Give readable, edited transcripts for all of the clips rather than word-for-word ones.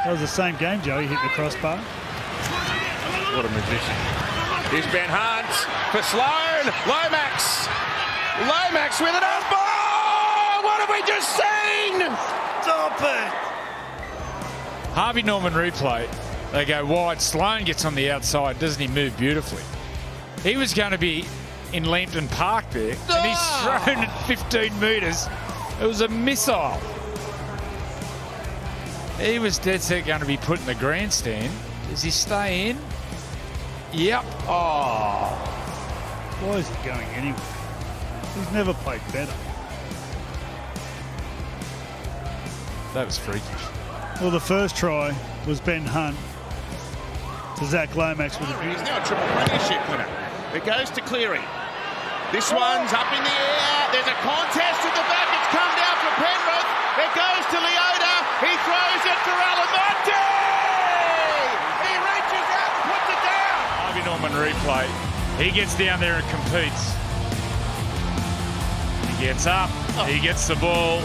That was the same game, Joe. He hit the crossbar. What a magician. Here's Ben Hunt for Sloan. Lomax. Lomax with an unball. What have we just seen? Stop it. Harvey Norman replay. They go wide. Sloan gets on the outside. Doesn't he move beautifully? He was going to be in Lambton Park there, and he's thrown at 15 metres. It was a missile. He was dead set going to be put in the grandstand. Does he stay in? Yep. Oh. Why is he going anywhere? He's never played better. That was freakish. Well, the first try was Ben Hunt to Zach Lomax with a He's now a triple premiership winner. It goes to Cleary. This one's up in the air. There's a contest at the back. It's come down for Penrith. It goes to Leota. He throws it for Alamonte. He reaches out and puts it down. Harvey Norman replay. He gets down there and competes. He gets up. He gets the ball.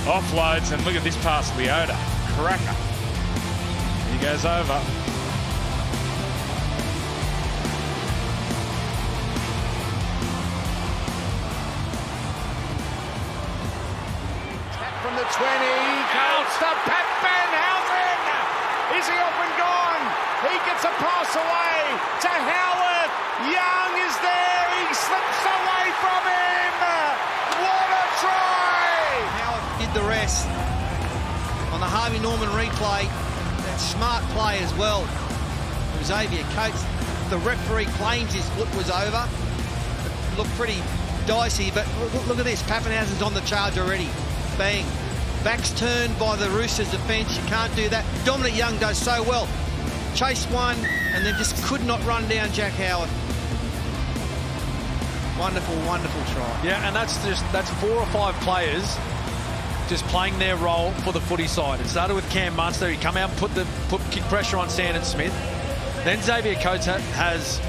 Offloads. And look at this pass, Leota. Cracker. He goes over. From the 20, counts to Pappenhausen. Is he off and gone? He gets a pass away to Howard. Young is there. He slips away from him. What a try! Howard did the rest. On the Harvey Norman replay, that smart play as well from Xavier Coates. The referee claims his foot was over. It looked pretty dicey, but look at this. Pappenhausen's on the charge already. Bang. Back's turned by the Roosters defence. You can't do that. Dominic Young does so well. Chased one and then just could not run down Jack Howard. Wonderful, wonderful try. Yeah, and that's 4 or 5 players just playing their role for the footy side. It started with Cam Munster. He come out and put kick pressure on Sandon Smith. Then Xavier Coates has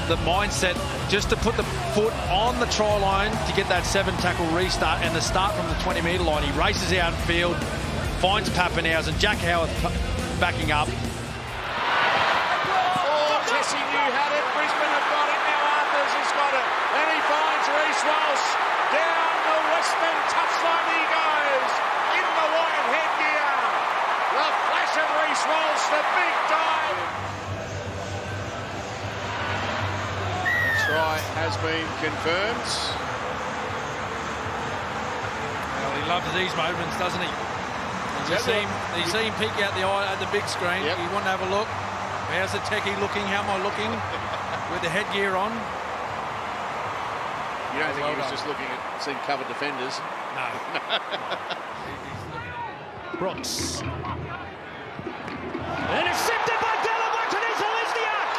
the mindset just to put the foot on the try line to get that 7-tackle restart and the start from the 20-metre line. He races out in field, finds Pappenhausen, Jack Howard backing up. Oh, Jesse New had it. Brisbane have got it. Now Arthurs has got it. And he finds Reece Walsh. Down the western touchline he goes. In the white headgear. The flash of Reece Walsh, the big dive. Try has been confirmed. Well, he loves these moments, doesn't he? You see him peek out the eye at the big screen. Yep. You want to have a look. How's the techie looking? How am I looking? With the headgear on. You don't think he was just looking at seeing covered defenders? No. Brooks. Intercepted by Della Martinez Lesniak.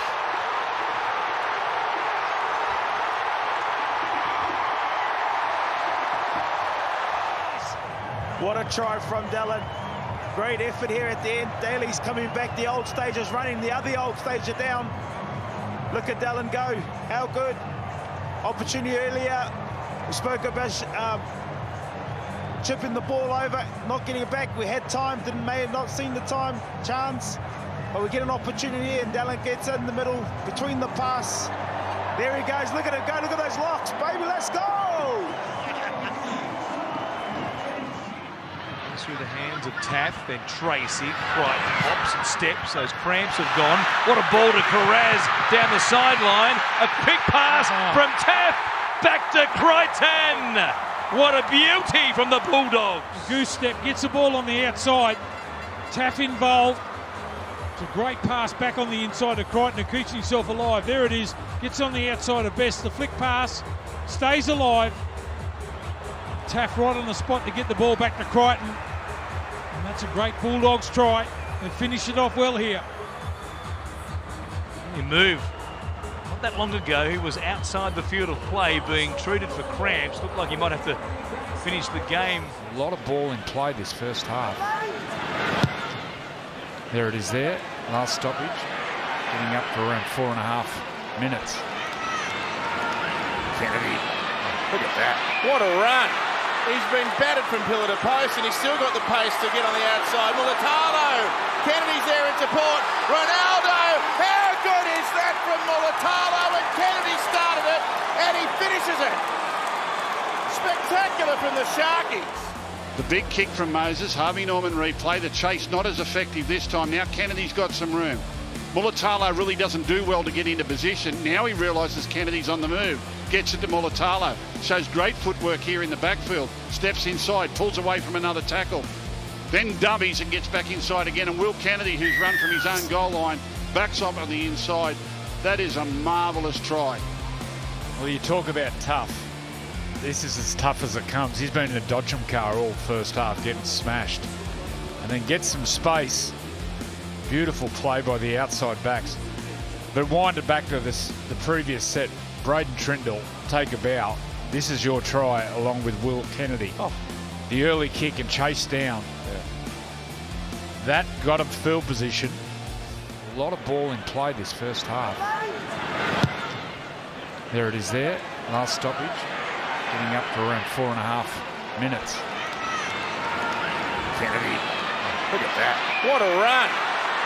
What a try from Dallin. Great effort here at the end. Daly's coming back. The old stage is running. The other old stage are down. Look at Dallin go. How good. Opportunity earlier. We spoke about chipping the ball over, not getting it back. We had time, may have not seen the time, chance. But we get an opportunity and Dallin gets in the middle between the pass. There he goes. Look at it go. Look at those locks, baby. Let's go. Through the hands of Taff, then Tracy. Crichton hops and steps. Those cramps have gone. What a ball to Carraz down the sideline. A quick pass from Taff back to Crichton. What a beauty from the Bulldogs. Goose step, gets the ball on the outside. Taff involved. It's a great pass back on the inside of Crichton to keep himself alive. There it is. Gets on the outside of Best. The flick pass. Stays alive. Taff right on the spot to get the ball back to Crichton. And that's a great Bulldogs try. They finish it off well here. He moved. Not that long ago, he was outside the field of play being treated for cramps. Looked like he might have to finish the game. A lot of ball in play this first half. There it is there. Last stoppage. Getting up for around 4.5 minutes. Kennedy. Look at that. What a run. He's been battered from pillar to post and he's still got the pace to get on the outside. Mulatalo Kennedy's there in support. Ronaldo, how good is that from Mulatalo? And Kennedy started it, and he finishes it. Spectacular from the Sharkies. The big kick from Moses. Harvey Norman replay. The chase not as effective this time. Now Kennedy's got some room. Mulatalo really doesn't do well to get into position. Now he realises Kennedy's on the move. Gets it to Mulatalo. Shows great footwork here in the backfield. Steps inside, pulls away from another tackle. Then dummies and gets back inside again. And Will Kennedy, who's run from his own goal line, backs up on the inside. That is a marvellous try. Well, you talk about tough. This is as tough as it comes. He's been in a Dodgem car all first half, getting smashed. And then gets some space. Beautiful play by the outside backs. But wind it back to the previous set. Braden Trindle, take a bow. This is your try along with Will Kennedy. Oh. The early kick and chase down. That got him field position. A lot of ball in play this first half. There it is there. Last stoppage. Getting up to around 4.5 minutes. Kennedy, look at that. What a run.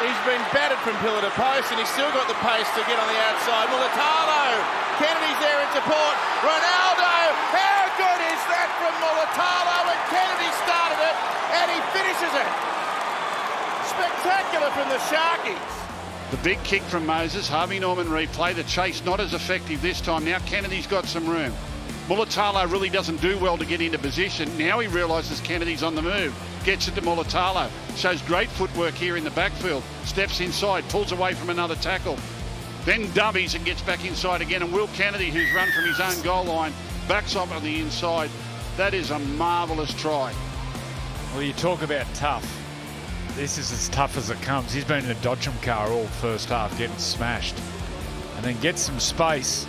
He's been battered from pillar to post, and he's still got the pace to get on the outside. Mulatalo, Kennedy's there in support. Ronaldo, how good is that from Mulatalo? And Kennedy started it, and he finishes it. Spectacular from the Sharkies. The big kick from Moses. Harvey Norman replay. The chase not as effective this time. Now Kennedy's got some room. Mulatalo really doesn't do well to get into position. Now he realises Kennedy's on the move. Gets it to Mulatalo. Shows great footwork here in the backfield. Steps inside, pulls away from another tackle. Then dummies and gets back inside again. And Will Kennedy, who's run from his own goal line, backs up on the inside. That is a marvellous try. Well, you talk about tough. This is as tough as it comes. He's been in a Dodgem car all first half, getting smashed. And then gets some space.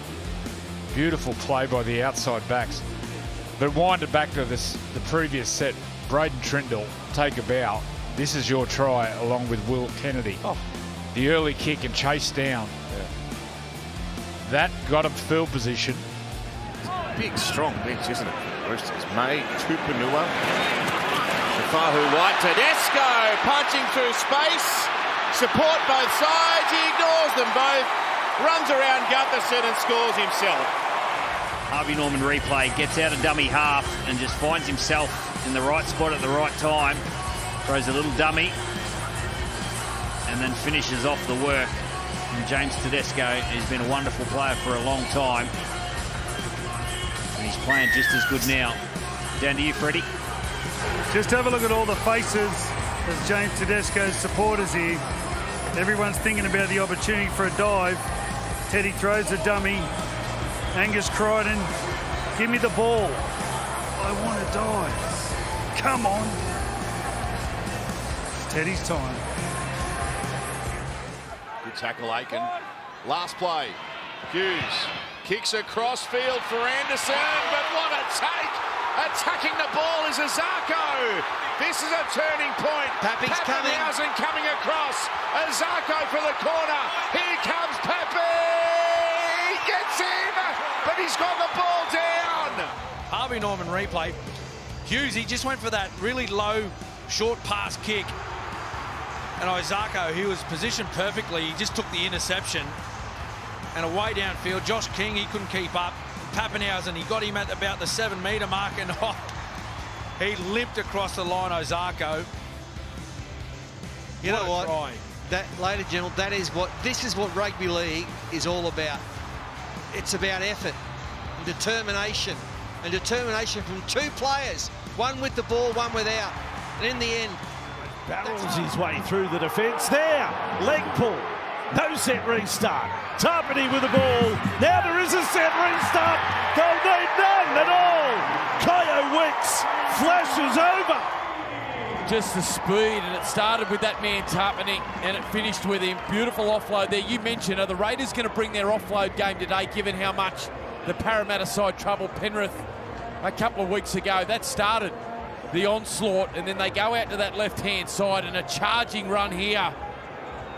Beautiful play by the outside backs. But wind it back to the previous set. Braden Trindle, take a bow. This is your try along with Will Kennedy. Oh. The early kick and chase down. That got him field position. Big, strong bench, isn't it? Roosters. May, Tupanua. Fahu White, Tedesco punching through space. Support both sides. He ignores them both. Runs around Gutherson and scores himself. Harvey Norman replay, gets out a dummy half and just finds himself in the right spot at the right time. Throws a little dummy and then finishes off the work from James Tedesco. He's been a wonderful player for a long time. And he's playing just as good now. Down to you, Freddie. Just have a look at all the faces of James Tedesco's supporters here. Everyone's thinking about the opportunity for a dive. Teddy throws a dummy. Angus Crichton, give me the ball. I want to dive. Come on. It's Teddy's time. Good tackle, Aiken. Last play. Hughes kicks across field for Anderson, but what a take! Attacking the ball is Azarko. This is a turning point. Pappy's coming. Coming across. Azarko for the corner. Here comes Pappy. He gets him, but he's got the ball down. Harvey Norman replay. Hughes, he just went for that really low, short pass kick. And Izako, he was positioned perfectly. He just took the interception. And away downfield, Josh King, he couldn't keep up. Pappenhausen, he got him at about the 7-metre mark, and he limped across the line, Izako. You know what? That, ladies and gentlemen, this is what rugby league is all about. It's about effort and determination. And determination from two players, one with the ball, one without. And in the end, Barrels his way through the defence. There, leg pull. No set restart. Tarpany with the ball. Now there is a set restart. They'll need none at all. Kyo Wicks flashes over. Just the speed, and it started with that man Tarpany, and it finished with him. Beautiful offload there. You mentioned, are the Raiders going to bring their offload game today, given how much the Parramatta side troubled Penrith a couple of weeks ago? That started the onslaught, and then they go out to that left-hand side, and a charging run here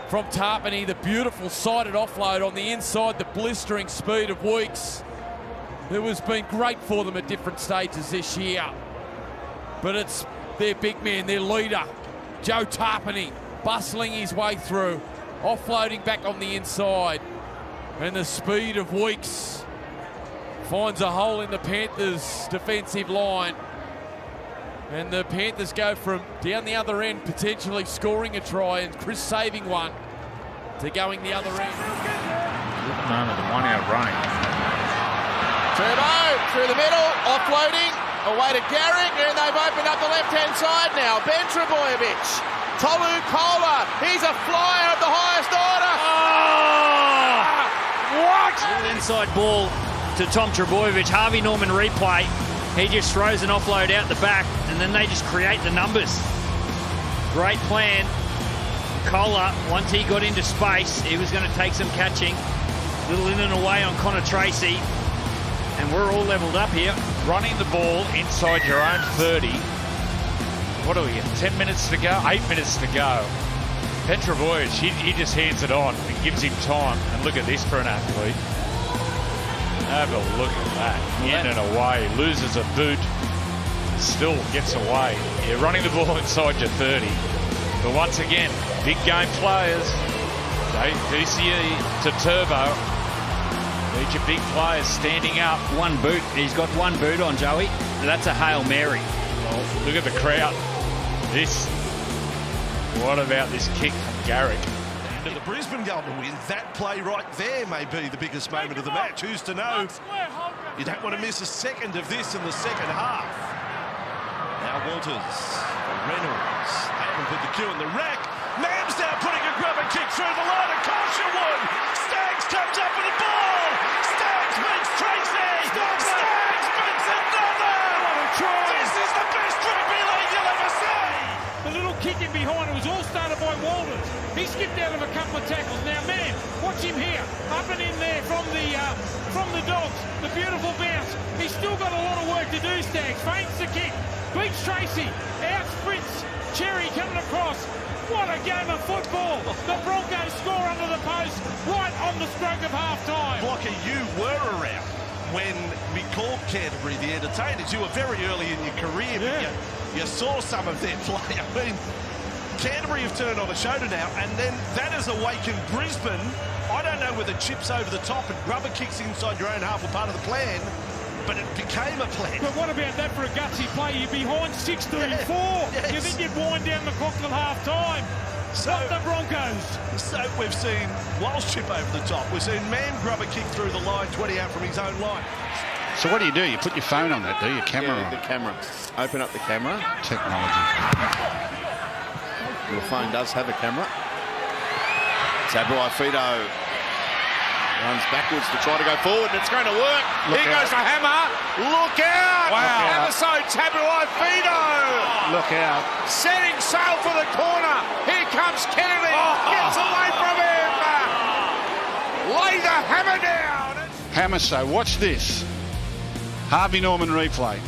from Tarpany. The beautiful sided offload on the inside, the blistering speed of Weeks. It has been great for them at different stages this year. But it's their big man, their leader, Joe Tarpany, bustling his way through, offloading back on the inside. And the speed of Weeks finds a hole in the Panthers' defensive line. And the Panthers go from down the other end, potentially scoring a try, and Chris saving one, to going the other end. Good moment, the one out running. Turbo through the middle, offloading, away to Garrick, and they've opened up the left-hand side now. Ben Trebojevic, Tolu Kola, he's a flyer of the highest order. What? Little inside ball to Tom Trebojevic. Harvey Norman replay. He just throws an offload out the back, and then they just create the numbers. Great plan. Kola, once he got into space, he was going to take some catching. Little in and away on Connor Tracy. And we're all levelled up here. Running the ball inside your own 30. What are we at? 10 minutes to go? 8 minutes to go. Trebojevic, he just hands it on and gives him time. And look at this for an athlete. Have a look at that. In and away. Loses a boot. Still gets away. You're running the ball inside your 30. But once again, big game players. DCE to Turbo. Need your big players standing up. One boot. He's got one boot on, Joey. That's a Hail Mary. Well, look at the crowd. What about this kick from Garrick? To the Brisbane goal to win, that play right there may be the biggest moment of the match. Who's to know? You don't want to miss a second of this in the second half. Now Walters, Reynolds, they haven't put the cue in the rack. Mams now putting a grubber kick through the line. Of course you would. Staggs comes up with the ball. Staggs beats Tracy. Staggs beats another. This is the best rugby league you'll ever see. The little kick in behind, it was all started by Walters. He skipped out of a couple of tackles. Now, man, watch him here. Up and in there from the Dogs. The beautiful bounce. He's still got a lot of work to do, Staggs. Feints the kick. Beats Tracy. Out sprints Cherry coming across. What a game of football. The Broncos score under the post right on the stroke of half-time. Blocker, you were around when we called Canterbury the Entertainers. You were very early in your career, but you saw some of their play. I mean, Canterbury have turned on a show now, and then that has awakened Brisbane. I don't know whether chips over the top and rubber kicks inside your own half were part of the plan, but it became a plan. But what about that for a gutsy play? You're behind 16-4. Yes. You think you'd wind down the clock till half-time. So, not the Broncos. So we've seen Walsh chip over the top. We've seen Mann grubber kick through the line, 20 out from his own line. So what do? You put your phone on that, do you? Camera on? The camera. Open up the camera. Technology. Your phone does have a camera. Tabuai-Fidow runs backwards to try to go forward, and it's going to work. Here goes the hammer. Look out! Wow. Episode Tabuai-Fidow. Look out. Setting sail for the corner. Here comes Kennedy. Gets away from him. Lay the hammer down. Hamiso, watch this. Harvey Norman replay.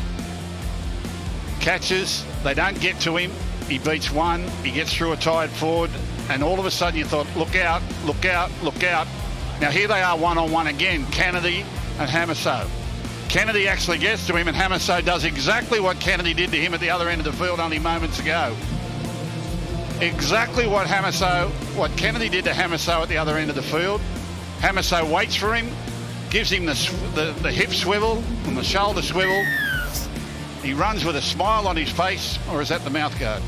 Catches, they don't get to him. He beats one, he gets through a tired forward, and all of a sudden you thought, look out, look out, look out. Now here they are one-on-one again, Kennedy and Hamiso. Kennedy actually gets to him, and Hamiso does exactly what Kennedy did to him at the other end of the field only moments ago. Exactly what Kennedy did to Hamiso at the other end of the field. Hamiso waits for him, gives him the hip swivel and the shoulder swivel. He runs with a smile on his face, or is that the mouth guard?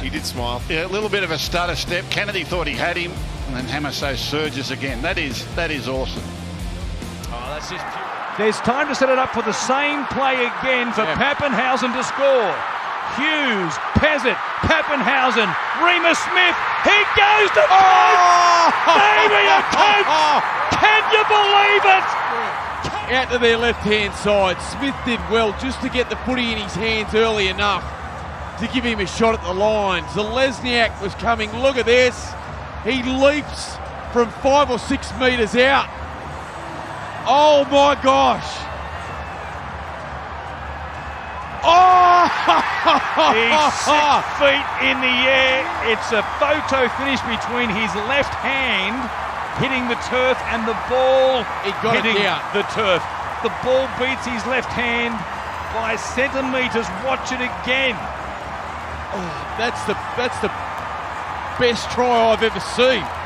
He did smile. Yeah, a little bit of a stutter step. Kennedy thought he had him, and then Hamiso surges again. That is awesome. Oh, that's just pure. There's time to set it up for the same play again for Pappenhausen to score. Hughes, Pezzett, Pappenhausen, Remus Smith. He goes to Damien Coates. Can you believe it? Out to their left-hand side. Smith did well just to get the footy in his hands early enough to give him a shot at the line. Zalesniak was coming. Look at this. He leaps from 5 or 6 metres out. Oh, my gosh. Oh! He's 6 feet in the air. It's a photo finish between his left hand hitting the turf and the ball hitting the turf. The ball beats his left hand by centimetres. Watch it again. Oh, that's the best try I've ever seen.